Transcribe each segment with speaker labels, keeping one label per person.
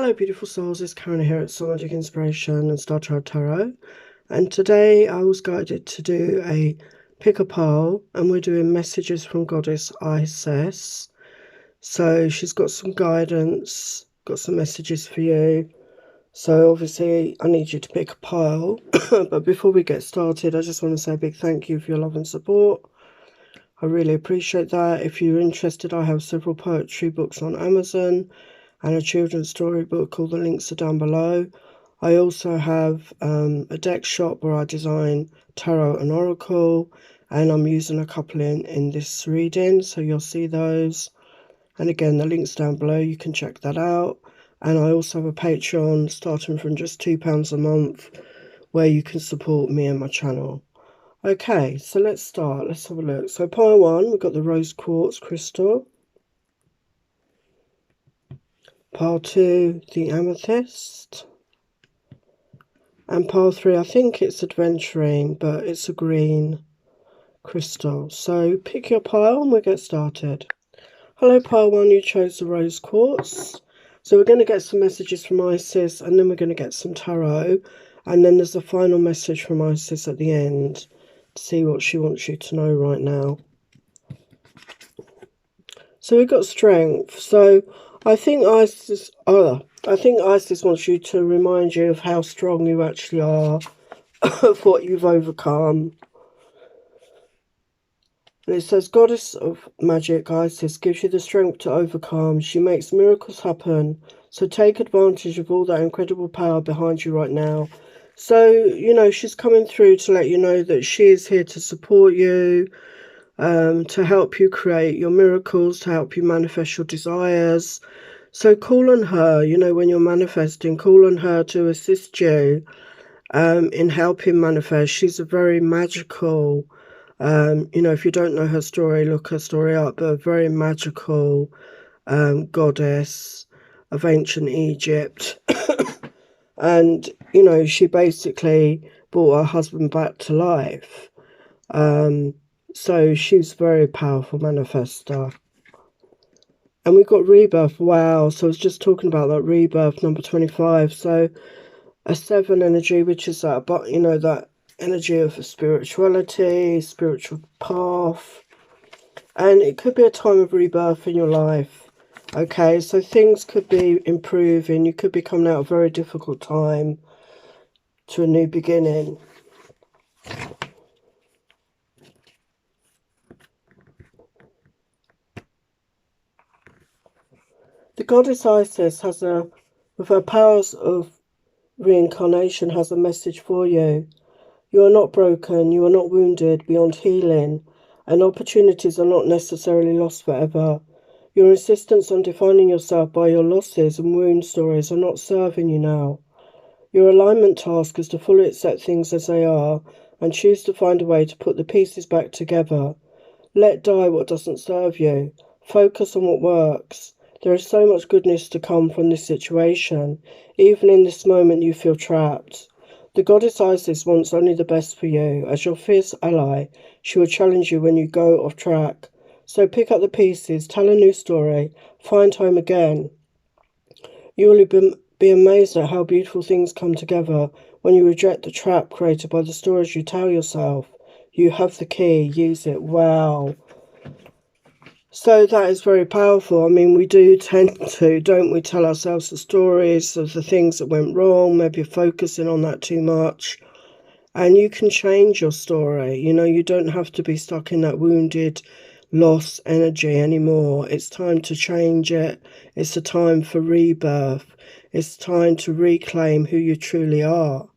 Speaker 1: Hello beautiful souls, it's Karen here at Soul Magic Inspiration and Star Child Tarot, and today I was guided to do a pick a pile, and we're doing messages from Goddess Isis. So she's got some guidance, got some messages for you. So obviously I need you to pick a pile. But before we get started, I just want to say a big thank you for your love and support. I really appreciate that. If you're interested, I have several poetry books on Amazon and a children's story book. All the links are down below. I also have a deck shop where I design tarot and oracle, and I'm using a couple in this reading, so you'll see those. And again, the link's down below, you can check that out. And I also have a Patreon starting from just £2 a month where you can support me and my channel. Okay, so let's start. Let's have a look. So pile 1, we've got the rose quartz crystal. Pile 2, the amethyst. And pile 3, I think it's adventuring, but it's a green crystal. So pick your pile and we'll get started. Hello pile 1, you chose the rose quartz. So we're going to get some messages from Isis, and then we're going to get some tarot. And then there's a final message from Isis at the end to see what she wants you to know right now. So we've got strength. So I think Isis wants you to remind you of how strong you actually are, of what you've overcome. And it says, Goddess of Magic, Isis gives you the strength to overcome. She makes miracles happen. So take advantage of all that incredible power behind you right now. So, you know, she's coming through to let you know that she is here to support you, to help you create your miracles, to help you manifest your desires. So call on her, you know, when you're manifesting, call on her to assist you in helping manifest. She's a very magical, you know, if you don't know her story, look her story up, but a very magical goddess of ancient Egypt. And, you know, she basically brought her husband back to life. So she's a very powerful manifester. And we've got rebirth. Wow. So I was just talking about that rebirth, number 25. So a 7 energy, which is that, but you know, that energy of spirituality, spiritual path. And it could be a time of rebirth in your life. Okay, so things could be improving. You could be coming out of a very difficult time to a new beginning. The goddess Isis has with her powers of reincarnation, has a message for you. You are not broken, you are not wounded beyond healing, and opportunities are not necessarily lost forever. Your insistence on defining yourself by your losses and wound stories are not serving you now. Your alignment task is to fully accept things as they are and choose to find a way to put the pieces back together. Let die what doesn't serve you. Focus on what works. There is so much goodness to come from this situation. Even in this moment you feel trapped. The goddess Isis wants only the best for you. As your fierce ally, she will challenge you when you go off track. So pick up the pieces, tell a new story, find home again. You will be amazed at how beautiful things come together when you reject the trap created by the stories you tell yourself. You have the key, use it. Wow. So that is very powerful. I mean, we do tend to, don't we, tell ourselves the stories of the things that went wrong, maybe focusing on that too much. And you can change your story. You know, you don't have to be stuck in that wounded, lost energy anymore. It's time to change it. It's a time for rebirth. It's time to reclaim who you truly are.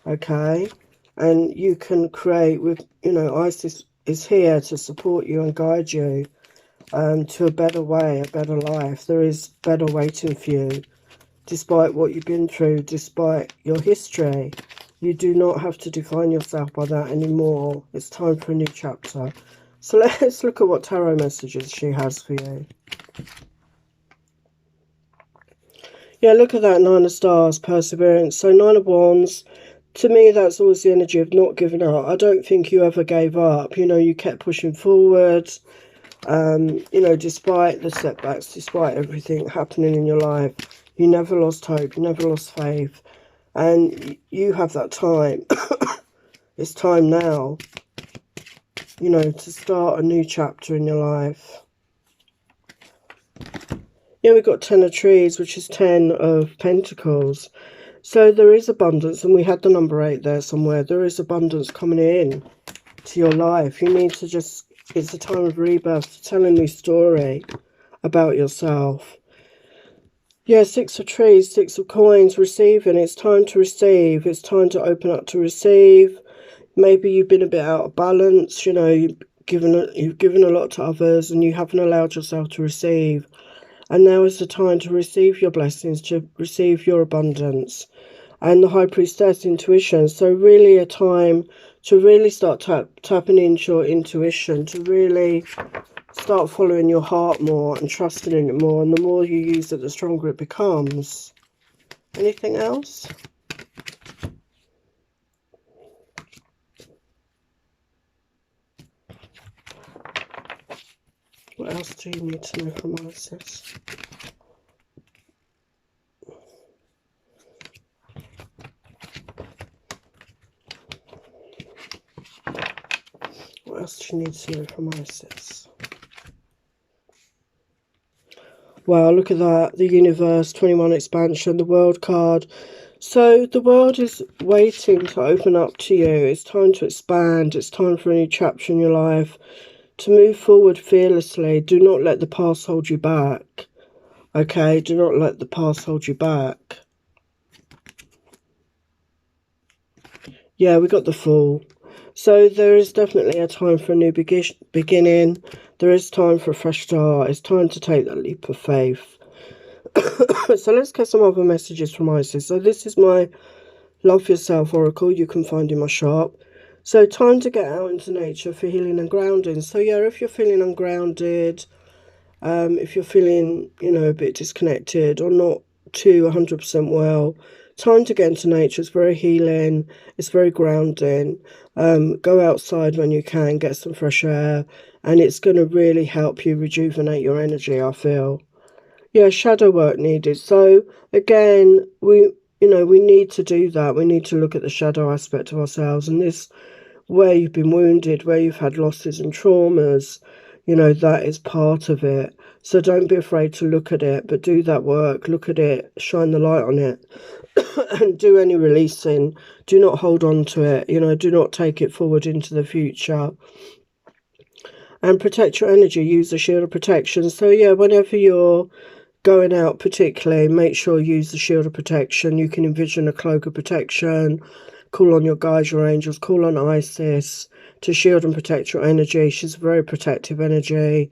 Speaker 1: Okay? And you can create with, you know, Isis is here to support you and guide you to a better way, a better life. There is better waiting for you, despite what you've been through, despite your history. You do not have to define yourself by that anymore. It's time for a new chapter. So let's look at what tarot messages she has for you. Yeah, look at that, 9 of Stars, perseverance. So 9 of Wands, to me, that's always the energy of not giving up. I don't think you ever gave up. You know, you kept pushing forward. You know, despite the setbacks, despite everything happening in your life, You never lost hope. You never lost faith. And you have that time. It's time now, you know, to start a new chapter in your life. Yeah, we've got 10 of trees, which is 10 of pentacles. So there is abundance, and we had the number 8 there somewhere. There is abundance coming in to your life. You need to just, it's a time of rebirth, to tell a new story about yourself. Yeah, 6 of trees, 6 of coins, receiving. It's time to receive. It's time to open up to receive. Maybe you've been a bit out of balance, you know, you've given a lot to others and you haven't allowed yourself to receive. And now is the time to receive your blessings, to receive your abundance. And the High Priestess, intuition. So really a time to really start tapping into your intuition, to really start following your heart more and trusting in it more. And the more you use it, the stronger it becomes. Anything else? What else do you need to know from Isis? What else do you need to know from Isis? Wow, look at that. The universe, 21 expansion, the world card. So the world is waiting to open up to you. It's time to expand. It's time for a new chapter in your life. To move forward fearlessly. Do not let the past hold you back. Okay? Do not let the past hold you back. Yeah, we got the Fool. So there is definitely a time for a new beginning. There is time for a fresh start. It's time to take that leap of faith. So let's get some other messages from Isis. So this is my Love Yourself Oracle you can find in my shop. So time to get out into nature for healing and grounding. So yeah, if you're feeling ungrounded, if you're feeling, you know, a bit disconnected or not too 100% well, time to get into nature. It's very healing. It's very grounding. Go outside when you can, get some fresh air, and it's going to really help you rejuvenate your energy, I feel. Yeah, shadow work needed. So again, we need to do that. We need to look at the shadow aspect of ourselves, and this, where you've been wounded, where you've had losses and traumas, you know, that is part of it. So don't be afraid to look at it, but do that work. Look at it, shine the light on it, and do any releasing. Do not hold on to it. You know, do not take it forward into the future. And protect your energy. Use a shield of protection. So yeah, whenever you're going out particularly, make sure you use the shield of protection. You can envision a cloak of protection. Call on your guides, your angels. Call on Isis to shield and protect your energy. She's a very protective energy.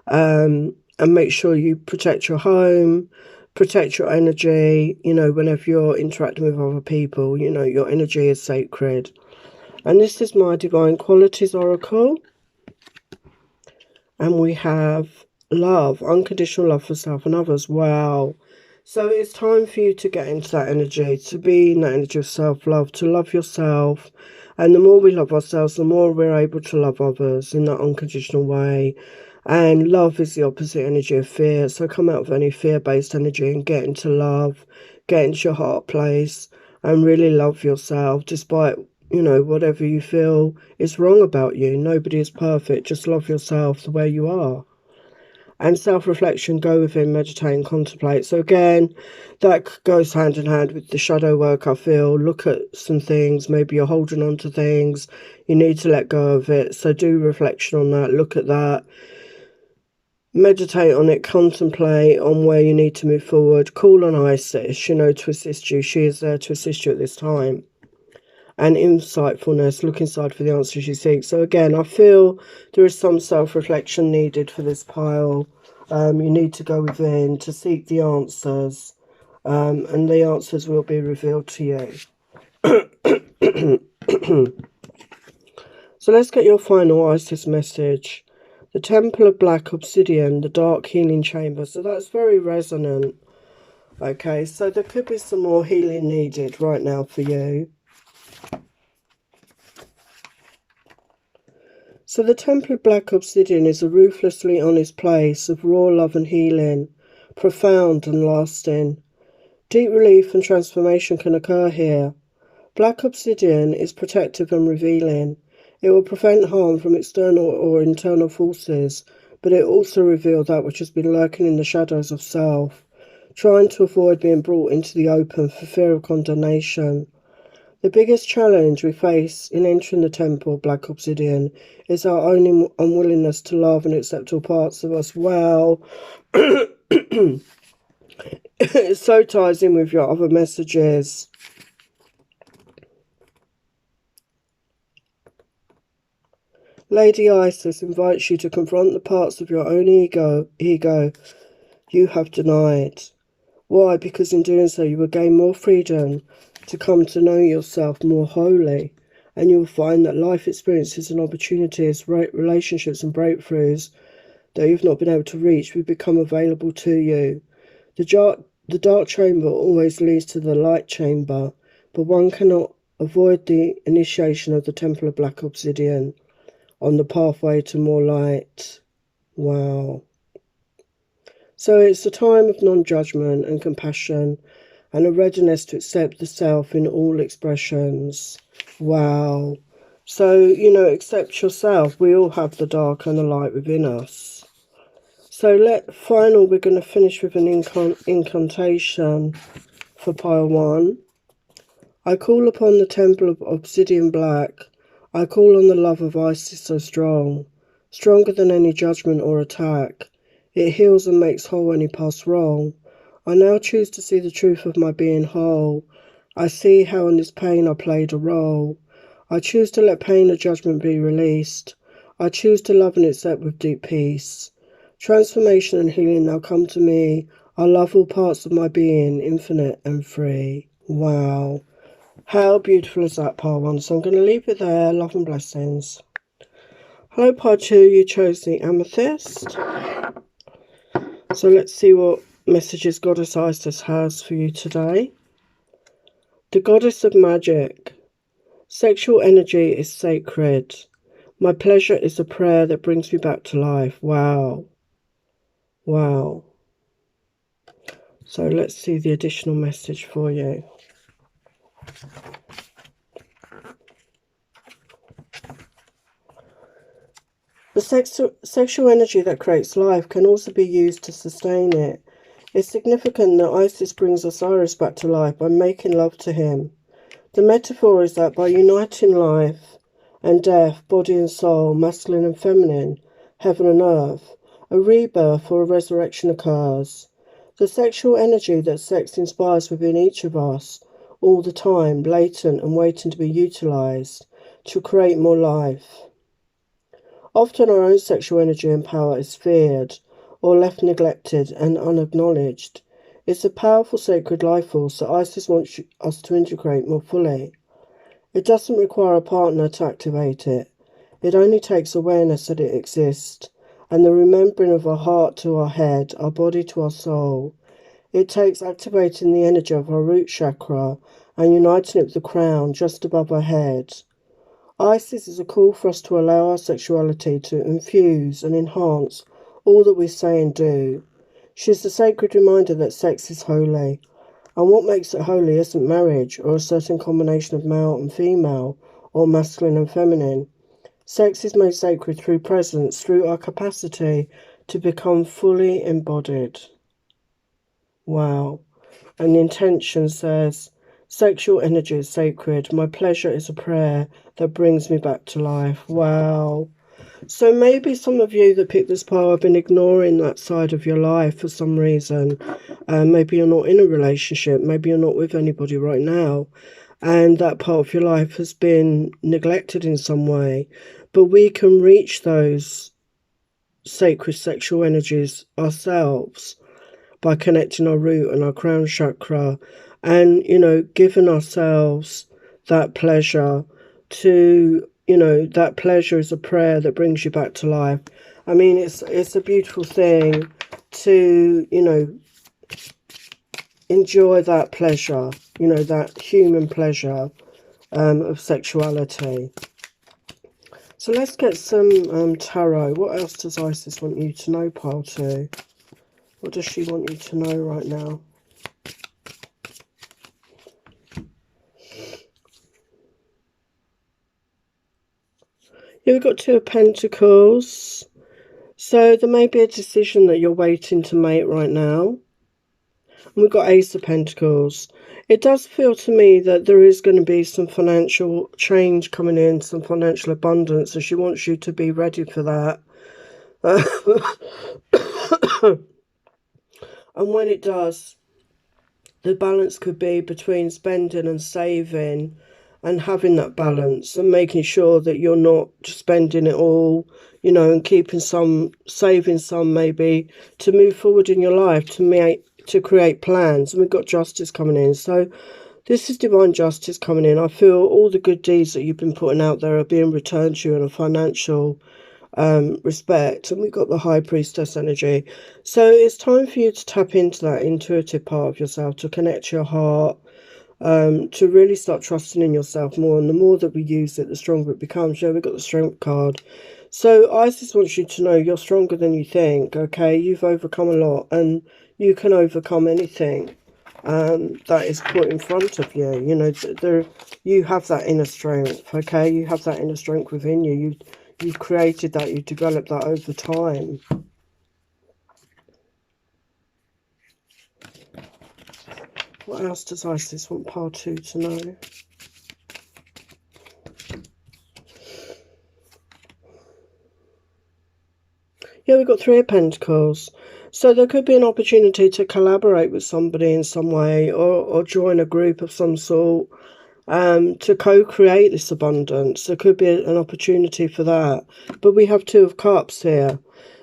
Speaker 1: And make sure you protect your home, protect your energy. You know, whenever you're interacting with other people, you know, your energy is sacred. And this is my Divine Qualities Oracle. And we have love, unconditional love for self and others. Wow. So it's time for you to get into that energy, to be in that energy of self-love, to love yourself. And the more we love ourselves, the more we're able to love others in that unconditional way. And love is the opposite energy of fear. So come out of any fear-based energy and get into love, get into your heart place and really love yourself despite, you know, whatever you feel is wrong about you. Nobody is perfect. Just love yourself the way you are. And self-reflection, go within, meditate and contemplate. So again, that goes hand in hand with the shadow work, I feel. Look at some things. Maybe you're holding on to things. You need to let go of it. So do reflection on that. Look at that. Meditate on it. Contemplate on where you need to move forward. Call on Isis, you know, to assist you. She is there to assist you at this time. And insightfulness, look inside for the answers you seek. So again, I feel there is some self-reflection needed for this pile. You need to go within to seek the answers, and the answers will be revealed to you. So let's get your final Isis message. The Temple of Black Obsidian, the Dark Healing Chamber. So that's very resonant. Okay, so there could be some more healing needed right now for you. So the Temple of Black Obsidian is a ruthlessly honest place of raw love and healing, profound and lasting. Deep relief and transformation can occur here. Black obsidian is protective and revealing. It will prevent harm from external or internal forces, but it also reveals that which has been lurking in the shadows of self, trying to avoid being brought into the open for fear of condemnation. The biggest challenge we face in entering the temple of Black Obsidian is our own unwillingness to love and accept all parts of us. Well, it so ties in with your other messages. Lady Isis invites you to confront the parts of your own ego you have denied. Why? Because in doing so you will gain more freedom to come to know yourself more wholly, and you will find that life experiences and opportunities, relationships and breakthroughs that you've not been able to reach will become available to you. The dark chamber always leads to the light chamber, but one cannot avoid the initiation of the Temple of Black Obsidian on the pathway to more light. Wow. So it's a time of non-judgment and compassion and a readiness to accept the self in all expressions. Wow. So, accept yourself. We all have the dark and the light within us. So we're going to finish with an incantation for pile 1. I call upon the temple of obsidian black. I call on the love of Isis so strong, stronger than any judgment or attack. It heals and makes whole any past wrong. I now choose to see the truth of my being whole. I see how in this pain I played a role. I choose to let pain or judgment be released. I choose to love and accept with deep peace. Transformation and healing now come to me. I love all parts of my being, infinite and free. Wow. How beautiful is that, part 1? So I'm going to leave it there. Love and blessings. Hello, part 2. You chose the amethyst. So let's see what messages Goddess Isis has for you today. The Goddess of Magic. Sexual energy is sacred. My pleasure is a prayer that brings me back to life. Wow. Wow. So let's see the additional message for you. The sexual energy that creates life can also be used to sustain it. It's significant that Isis brings Osiris back to life by making love to him. The metaphor is that by uniting life and death, body and soul, masculine and feminine, heaven and earth, a rebirth or a resurrection occurs. The sexual energy that sex inspires within each of us, all the time, latent and waiting to be utilised to create more life. Often our own sexual energy and power is feared or left neglected and unacknowledged. It's a powerful sacred life force that Isis wants us to integrate more fully. It doesn't require a partner to activate it. It only takes awareness that it exists and the remembering of our heart to our head, our body to our soul. It takes activating the energy of our root chakra and uniting it with the crown just above our head. Isis is a call for us to allow our sexuality to infuse and enhance all that we say and do. She's the sacred reminder that sex is holy, and what makes it holy isn't marriage or a certain combination of male and female or masculine and feminine. Sex is made sacred through presence, through our capacity to become fully embodied. Wow. And the intention says, sexual energy is sacred. My pleasure is a prayer that brings me back to life. Wow. So maybe some of you that picked this pile have been ignoring that side of your life for some reason. Maybe you're not in a relationship. Maybe you're not with anybody right now. And that part of your life has been neglected in some way. But we can reach those sacred sexual energies ourselves by connecting our root and our crown chakra and, giving ourselves that pleasure to, that pleasure is a prayer that brings you back to life. I mean, it's a beautiful thing to, enjoy that pleasure, that human pleasure of sexuality. So let's get some tarot. What else does Isis want you to know, pile 2? What does she want you to know right now? Here we've got Two of Pentacles. So there may be a decision that you're waiting to make right now. And we've got Ace of Pentacles. It does feel to me that there is going to be some financial change coming in, some financial abundance, and she wants you to be ready for that. And when it does, the balance could be between spending and saving, and having that balance and making sure that you're not spending it all, and keeping some, saving some maybe to move forward in your life, to create plans. And we've got Justice coming in. So this is divine justice coming in. I feel all the good deeds that you've been putting out there are being returned to you in a financial respect. And we've got the High Priestess energy. So it's time for you to tap into that intuitive part of yourself, to connect to your heart, to really start trusting in yourself more. And the more that we use it, the stronger it becomes. Yeah, we've got the Strength card. So Isis wants you to know you're stronger than you think, okay? You've overcome a lot, and you can overcome anything that is put in front of you. You have that inner strength, okay? You have that inner strength within you. You've created that, you've developed that over time. What else does Isis want Pile 2 to know? Yeah, we've got Three of Pentacles. So there could be an opportunity to collaborate with somebody in some way, or join a group of some sort, to co-create this abundance. There could be an opportunity for that. But we have Two of Cups here.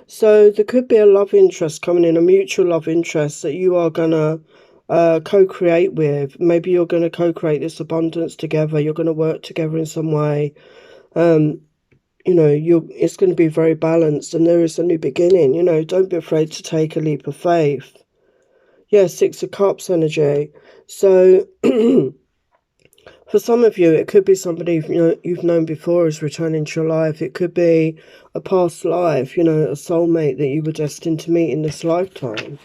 Speaker 1: So there could be a love interest coming in, a mutual love interest that you are going to co-create with. Maybe you're going to co-create this abundance together. You're going to work together in some way. It's going to be very balanced, and there is a new beginning. Don't be afraid to take a leap of faith. Yeah, Six of Cups energy. So for some of you, it could be somebody you've known before is returning to your life. It could be a past life, a soulmate that you were destined to meet in this lifetime.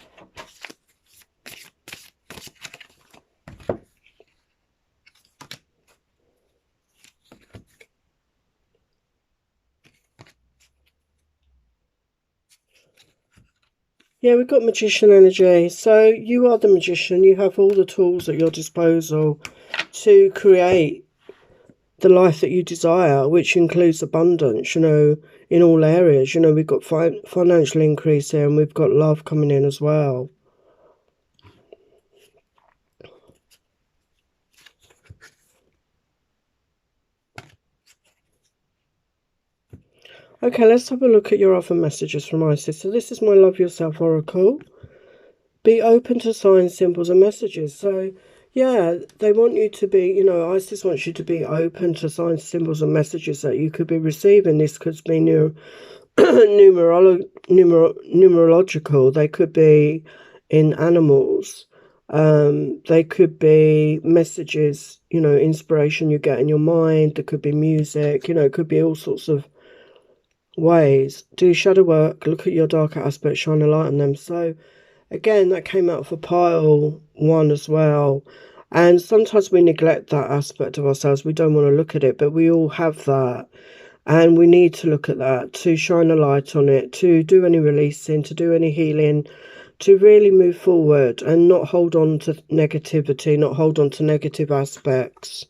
Speaker 1: Yeah, we've got Magician energy. So you are the magician. You have all the tools at your disposal to create the life that you desire, which includes abundance, in all areas. We've got financial increase here, and we've got love coming in as well. Okay, let's have a look at your other messages from Isis. So this is my Love Yourself Oracle. Be open to signs, symbols, and messages. So, yeah, they want you to be, Isis wants you to be open to signs, symbols, and messages that you could be receiving. This could be numerological. They could be in animals. They could be messages, inspiration you get in your mind. There could be music, it could be all sorts of ways. Do shadow work, look at your darker aspects, shine a light on them. So again, that came out for Pile 1 as well. And sometimes we neglect that aspect of ourselves. We don't want to look at it, but we all have that. And we need to look at that, to shine a light on it, to do any releasing, to do any healing, to really move forward and not hold on to negativity, not hold on to negative aspects.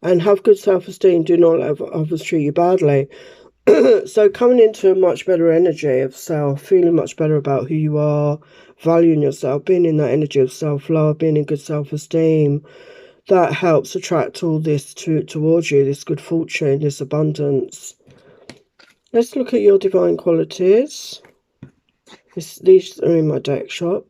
Speaker 1: And have good self-esteem. Do not let others treat you badly. So coming into a much better energy of self, feeling much better about who you are, valuing yourself, being in that energy of self-love, being in good self-esteem, that helps attract all this towards you, this good fortune, this abundance. Let's look at your divine qualities. These are in my deck shop.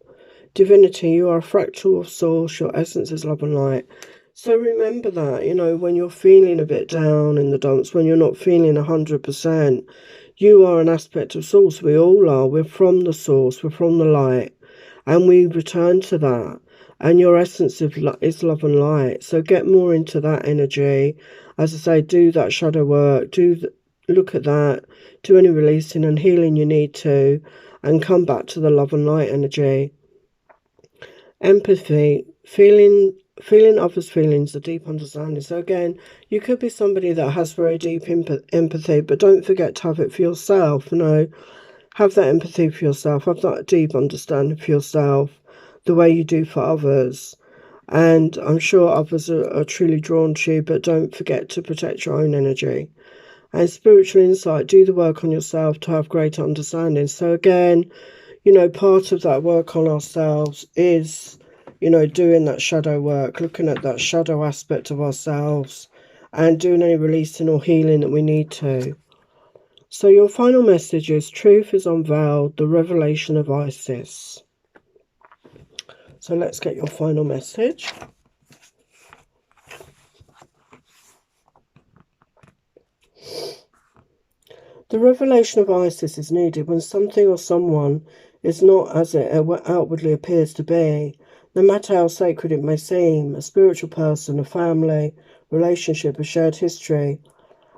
Speaker 1: Divinity, you are a fractal of source, your essence is love and light. So remember that, when you're feeling a bit down in the dumps, when you're not feeling 100%, you are an aspect of source. We all are. We're from the source. We're from the light. And we return to that. And your essence is love and light. So get more into that energy. As I say, do that shadow work. Look at that. Do any releasing and healing you need to. And come back to the love and light energy. Empathy, feeling feeling others' feelings, a deep understanding. So again, you could be somebody that has very deep empathy, but don't forget to have it for yourself. Have that empathy for yourself, have that deep understanding for yourself, the way you do for others. And I'm sure others are truly drawn to you, but don't forget to protect your own energy. And spiritual insight, do the work on yourself to have greater understanding. So again, part of that work on ourselves is, doing that shadow work, looking at that shadow aspect of ourselves and doing any releasing or healing that we need to. So your final message is truth is unveiled, the revelation of Isis. So let's get your final message. The revelation of Isis is needed when something or someone is not as it outwardly appears to be, no matter how sacred it may seem, a spiritual person, a family, relationship, a shared history.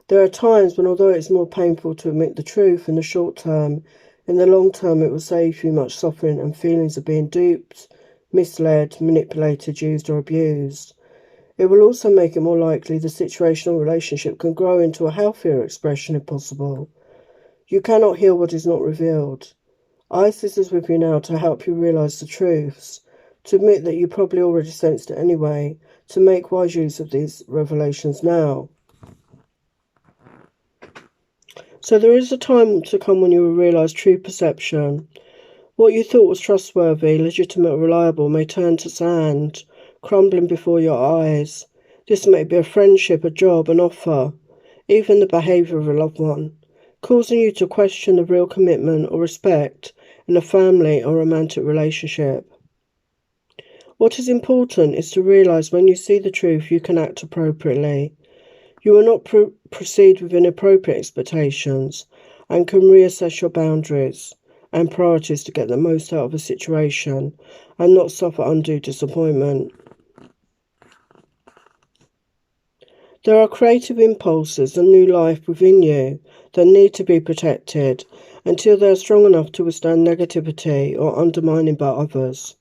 Speaker 1: There are times when, although it's more painful to admit the truth in the short term, in the long term it will save you much suffering and feelings of being duped, misled, manipulated, used or abused. It will also make it more likely the situational relationship can grow into a healthier expression if possible. You cannot heal what is not revealed. Isis is with you now to help you realise the truths, to admit that you probably already sensed it anyway, to make wise use of these revelations now. So there is a time to come when you will realise true perception. What you thought was trustworthy, legitimate, reliable may turn to sand, crumbling before your eyes. This may be a friendship, a job, an offer, even the behaviour of a loved one, causing you to question the real commitment or respect in a family or romantic relationship. What is important is to realise when you see the truth you can act appropriately. You will not proceed with inappropriate expectations and can reassess your boundaries and priorities to get the most out of a situation and not suffer undue disappointment. There are creative impulses and new life within you that need to be protected until they are strong enough to withstand negativity or undermining by others.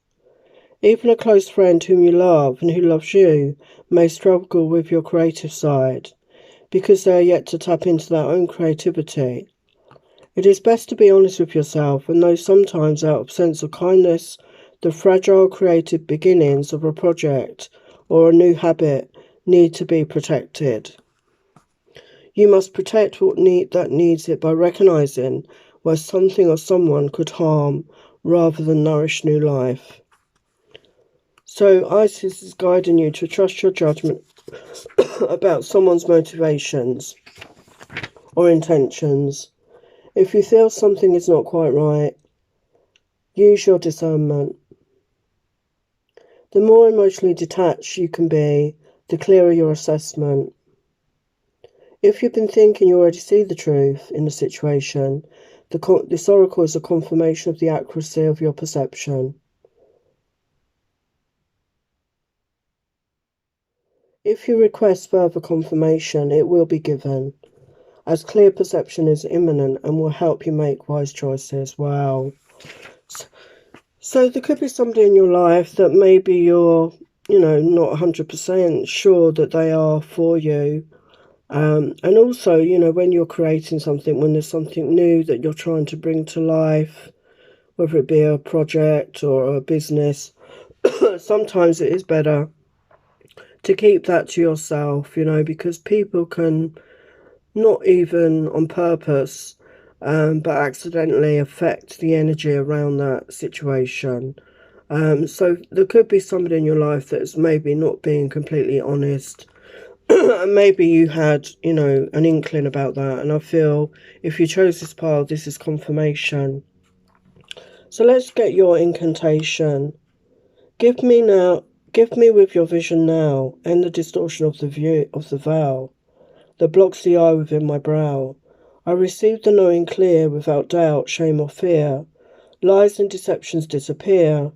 Speaker 1: Even a close friend whom you love and who loves you may struggle with your creative side because they are yet to tap into their own creativity. It is best to be honest with yourself and know sometimes out of sense of kindness the fragile creative beginnings of a project or a new habit need to be protected. You must protect that needs it by recognising where something or someone could harm rather than nourish new life. So Isis is guiding you to trust your judgment about someone's motivations or intentions. If you feel something is not quite right, use your discernment. The more emotionally detached you can be, the clearer your assessment. If you've been thinking you already see the truth in the situation, this oracle is a confirmation of the accuracy of your perception. If you request further confirmation, it will be given, as clear perception is imminent and will help you make wise choices. Wow. So there could be somebody in your life that maybe you're, not 100% sure that they are for you. And also, when you're creating something, when there's something new that you're trying to bring to life, whether it be a project or a business, sometimes it is better to keep that to yourself, because people can, not even on purpose, but accidentally affect the energy around that situation. So there could be somebody in your life that's maybe not being completely honest. And maybe you had, an inkling about that. And I feel if you chose this path, this is confirmation. So let's get your incantation. Give me with your vision now, and the distortion of the view of the veil that blocks the eye within my brow. I receive the knowing clear, without doubt, shame or fear. Lies and deceptions disappear.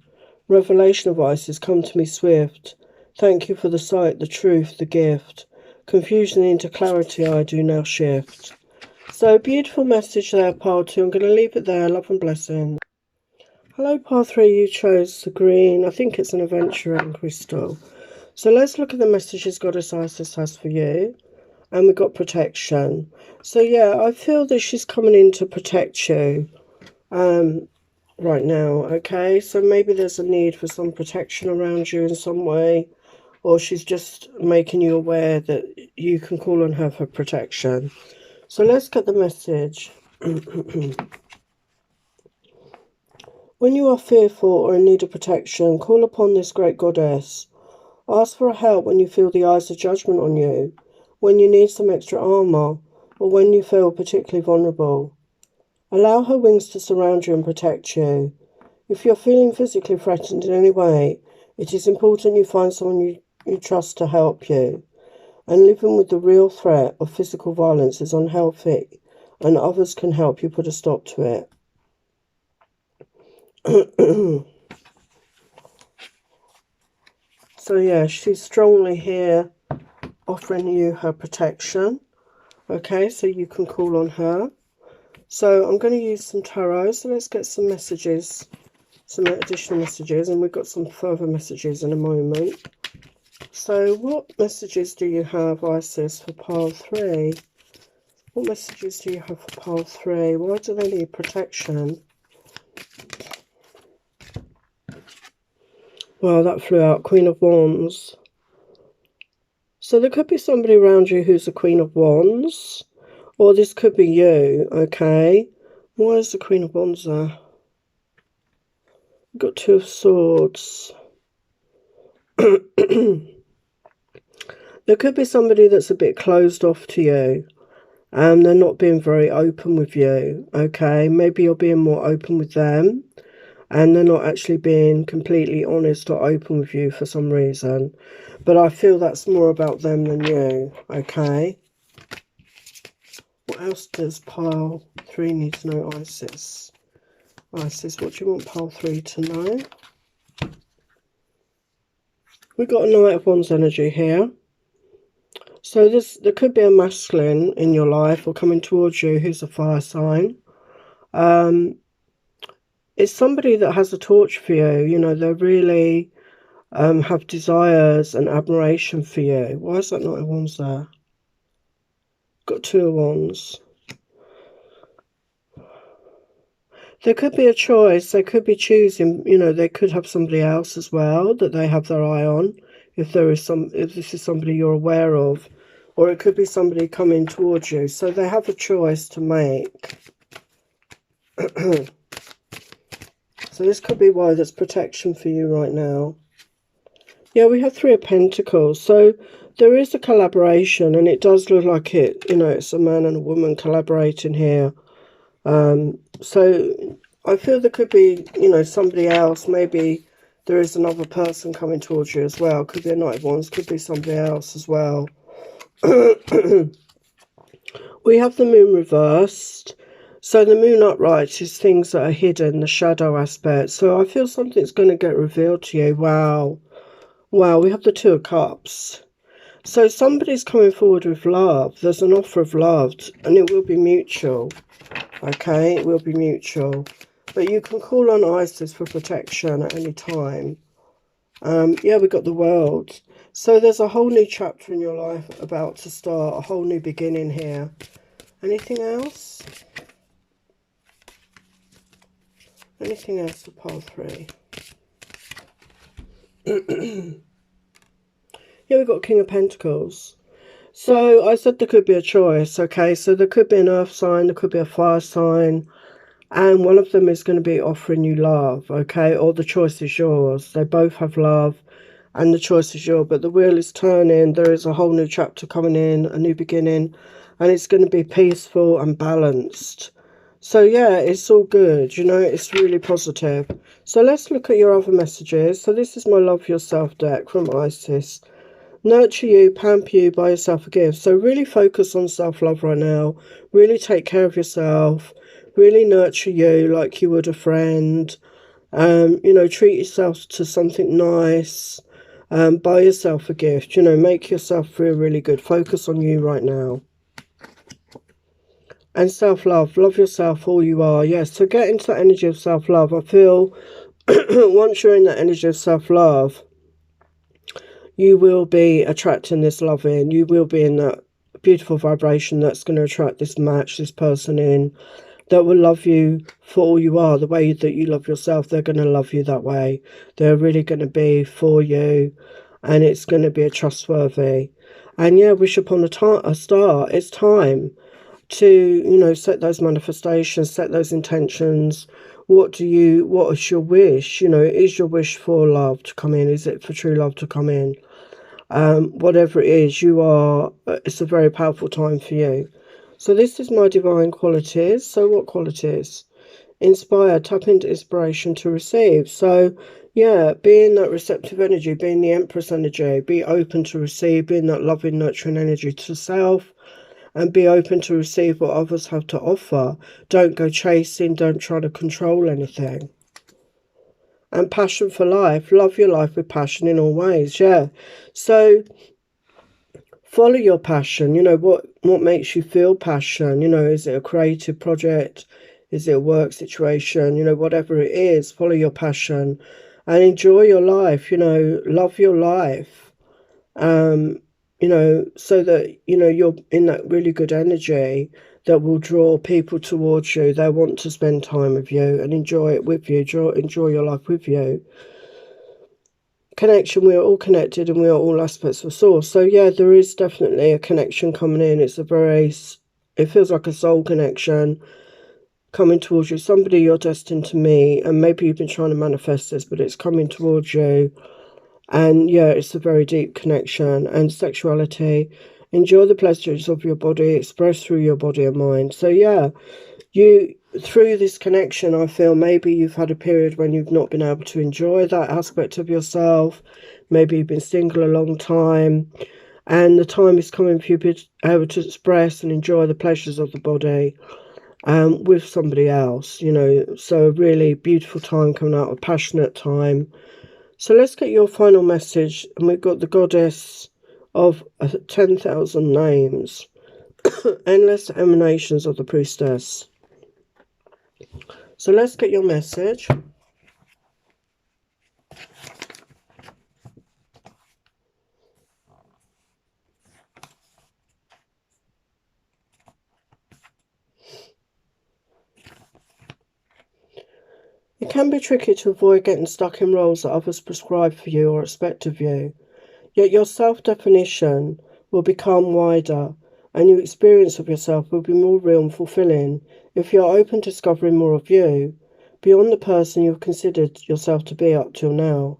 Speaker 1: Revelation of Isis come to me swift. Thank you for the sight, the truth, the gift. Confusion into clarity I do now shift. So beautiful message there, pile 2. I'm going to leave it there. Love and blessing. Hello, pile 3. You chose the green. I think it's an aventurine crystal. So let's look at the messages Goddess Isis has for you. And we've got protection. So yeah, I feel that she's coming in to protect you right now, okay? So maybe there's a need for some protection around you in some way, or she's just making you aware that you can call on her for protection. So let's get the message. When you are fearful or in need of protection, call upon this great goddess. Ask for help when you feel the eyes of judgment on you, when you need some extra armor, or when you feel particularly vulnerable. Allow her wings to surround you and protect you. If you're feeling physically threatened in any way, it is important you find someone you trust to help you. And living with the real threat of physical violence is unhealthy, and others can help you put a stop to it. So yeah, she's strongly here offering you her protection. Okay, so you can call on her. So I'm going to use some tarot. So let's get some messages, some additional messages, and we've got some further messages in a moment. So what messages do you have, Isis, for pile 3? What messages do you have for pile 3? Why do they need protection? Well, that flew out, Queen of Wands. So there could be somebody around you who's a Queen of Wands, or this could be you, okay? Why is the Queen of Wands there? We've got 2 of Swords. There could be somebody that's a bit closed off to you. They're not being very open with you, okay? Maybe you're being more open with them, and they're not actually being completely honest or open with you for some reason. But I feel that's more about them than you, okay? What else does pile 3 need to know, Isis? Isis, what do you want pile 3 to know? We've got a Knight of Wands energy here. So there could be a masculine in your life or coming towards you who's a fire sign. It's somebody that has a torch for you. You know, they really have desires and admiration for you. Why is that Knight of Wands there? Got 2 of Wands. There could be a choice. They could be choosing, you know, they could have somebody else as well that they have their eye on. If this is somebody you're aware of, or it could be somebody coming towards you. So they have a choice to make. So this could be why there's protection for you right now. Yeah, we have 3 of Pentacles. So there is a collaboration, and it does look like it, you know, it's a man and a woman collaborating here. So I feel there could be, you know, somebody else. Maybe there is another person coming towards you as well. Could be a Knight of Wands, could be somebody else as well. We have the moon reversed. So the moon upright is things that are hidden, the shadow aspect. So I feel something's going to get revealed to you. Wow. Wow, we have the 2 of Cups. So somebody's coming forward with love. There's an offer of love, and it will be mutual. Okay, it will be mutual. But you can call on Isis for protection at any time. Yeah, we got the World. So there's a whole new chapter in your life about to start, a whole new beginning here. Anything else? Anything else for pile 3? Here we've got King of Pentacles. So I said there could be a choice, okay? So there could be an earth sign, there could be a fire sign, and one of them is going to be offering you love, okay? Or the choice is yours. They both have love, and the choice is yours. But the wheel is turning. There is a whole new chapter coming in, a new beginning, and it's going to be peaceful and balanced. So yeah, it's all good, you know, it's really positive. So let's look at your other messages. So this is my Love Yourself deck from Isis. Nurture you, pamper you, buy yourself a gift. So really focus on self-love right now. Really take care of yourself. Really nurture you like you would a friend. You know, treat yourself to something nice. Buy yourself a gift. You know, make yourself feel really good. Focus on you right now. And self-love. Love yourself all you are. Yes, so get into that energy of self-love. I feel once you're in that energy of self-love, you will be attracting this love in. You will be in that beautiful vibration that's going to attract this match, this person in, that will love you for all you are, the way that you love yourself. They're going to love you that way. They're really going to be for you, and it's going to be a trustworthy. And yeah, wish upon a star. It's time to, set those manifestations, set those intentions. What is your wish? Is your wish for love to come in? Is it for true love to come in? Whatever it is, it's a very powerful time for you. So this is my divine qualities. So what qualities? Inspire, tap into inspiration to receive. So yeah, be in that receptive energy, be in the Empress energy, be open to receive, be in that loving, nurturing energy to self, and be open to receive what others have to offer. Don't go chasing, don't try to control anything. And passion for life, love your life with passion in all ways, yeah. So follow your passion. What makes you feel passion? Is it a creative project? Is it a work situation? Whatever it is, follow your passion and enjoy your life. Love your life. So that, you're in that really good energy that will draw people towards you. They want to spend time with you and enjoy it with you, enjoy your life with you. Connection, we are all connected and we are all aspects of source. So yeah, there is definitely a connection coming in. It feels like a soul connection coming towards you. Somebody you're destined to meet, and maybe you've been trying to manifest this, but it's coming towards you. And yeah, it's a very deep connection. And sexuality, enjoy the pleasures of your body, express through your body and mind. So yeah, through this connection, I feel maybe you've had a period when you've not been able to enjoy that aspect of yourself. Maybe you've been single a long time, and the time is coming for you to be able to express and enjoy the pleasures of the body with somebody else, So a really beautiful time coming out, a passionate time. So let's get your final message. And we've got the goddess of 10,000 names, endless emanations of the priestess. So let's get your message. It can be tricky to avoid getting stuck in roles that others prescribe for you or expect of you. Yet your self-definition will become wider, and your experience of yourself will be more real and fulfilling if you are open to discovering more of you, beyond the person you have considered yourself to be up till now.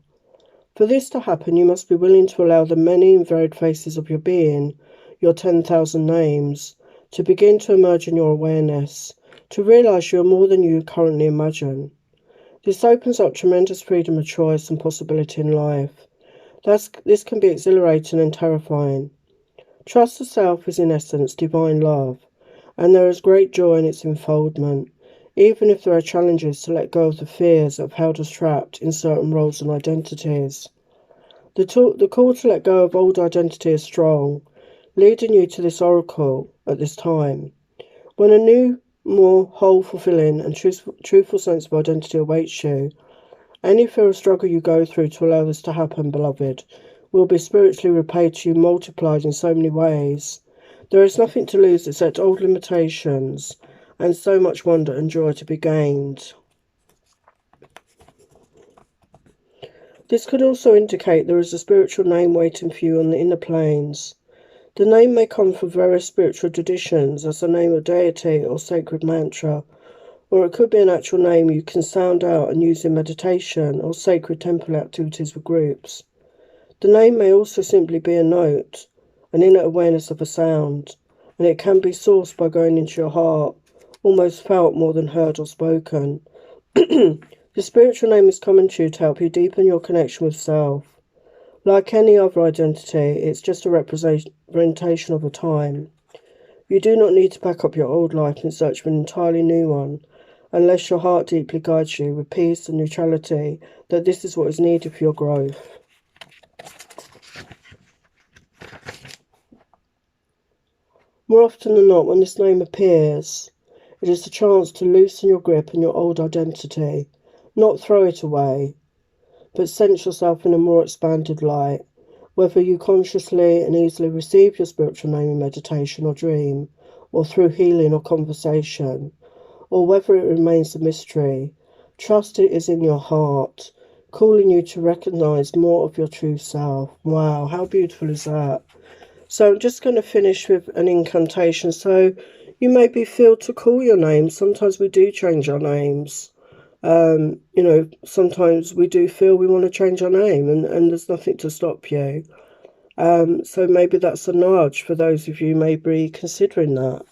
Speaker 1: For this to happen, you must be willing to allow the many and varied faces of your being, your 10,000 names, to begin to emerge in your awareness, to realise you are more than you currently imagine. This opens up tremendous freedom of choice and possibility in life. This can be exhilarating and terrifying. Trust the self is in essence divine love, and there is great joy in its unfoldment, even if there are challenges to let go of the fears that have held us trapped in certain roles and identities. The call to let go of old identity is strong, leading you to this oracle at this time. When a new, more whole, fulfilling and truthful sense of identity awaits you, any fear or struggle you go through to allow this to happen, beloved, will be spiritually repaid to you, multiplied in so many ways. There is nothing to lose except old limitations, and so much wonder and joy to be gained. This could also indicate there is a spiritual name waiting for you on the inner planes. The name may come from various spiritual traditions as a name of deity or sacred mantra, or it could be an actual name you can sound out and use in meditation or sacred temple activities with groups. The name may also simply be a note, an inner awareness of a sound, and it can be sourced by going into your heart, almost felt more than heard or spoken. The spiritual name is coming to you to help you deepen your connection with self. Like any other identity, it's just a representation of a time. You do not need to pack up your old life in search of an entirely new one, unless your heart deeply guides you with peace and neutrality that this is what is needed for your growth. More often than not, when this name appears, it is a chance to loosen your grip on your old identity, not throw it away, but sense yourself in a more expanded light, Whether you consciously and easily receive your spiritual name in meditation or dream, or through healing or conversation, or whether it remains a mystery, trust it is in your heart, calling you to recognize more of your true self. Wow, how beautiful is that? So I'm just going to finish with an incantation. So you maybe feel to call your name. Sometimes we do change our names. Sometimes we do feel we want to change our name, and there's nothing to stop you. So maybe that's a nudge for those of you maybe considering that.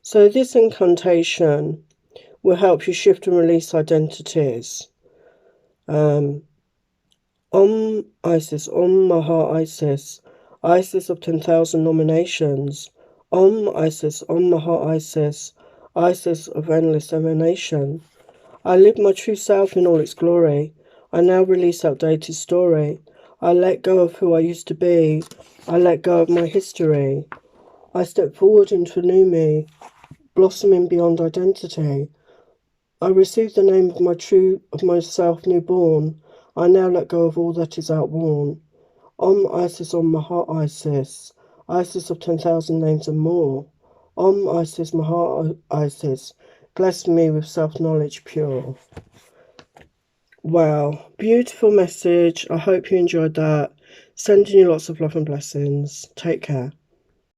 Speaker 1: So this incantation will help you shift and release identities. Om Isis, Om Maha Isis, Isis of 10,000 nominations. Om Isis, Om Maha Isis, Isis of endless emanation. I live my true self in all its glory. I now release outdated story. I let go of who I used to be. I let go of my history. I step forward into a new me, blossoming beyond identity. I receive the name of myself newborn. I now let go of all that is outworn. Om Isis, Om Maha Isis, Isis of 10,000 names and more. Om Isis, Maha Isis, bless me with self-knowledge pure. Wow, beautiful message. I hope you enjoyed that. Sending you lots of love and blessings. Take care.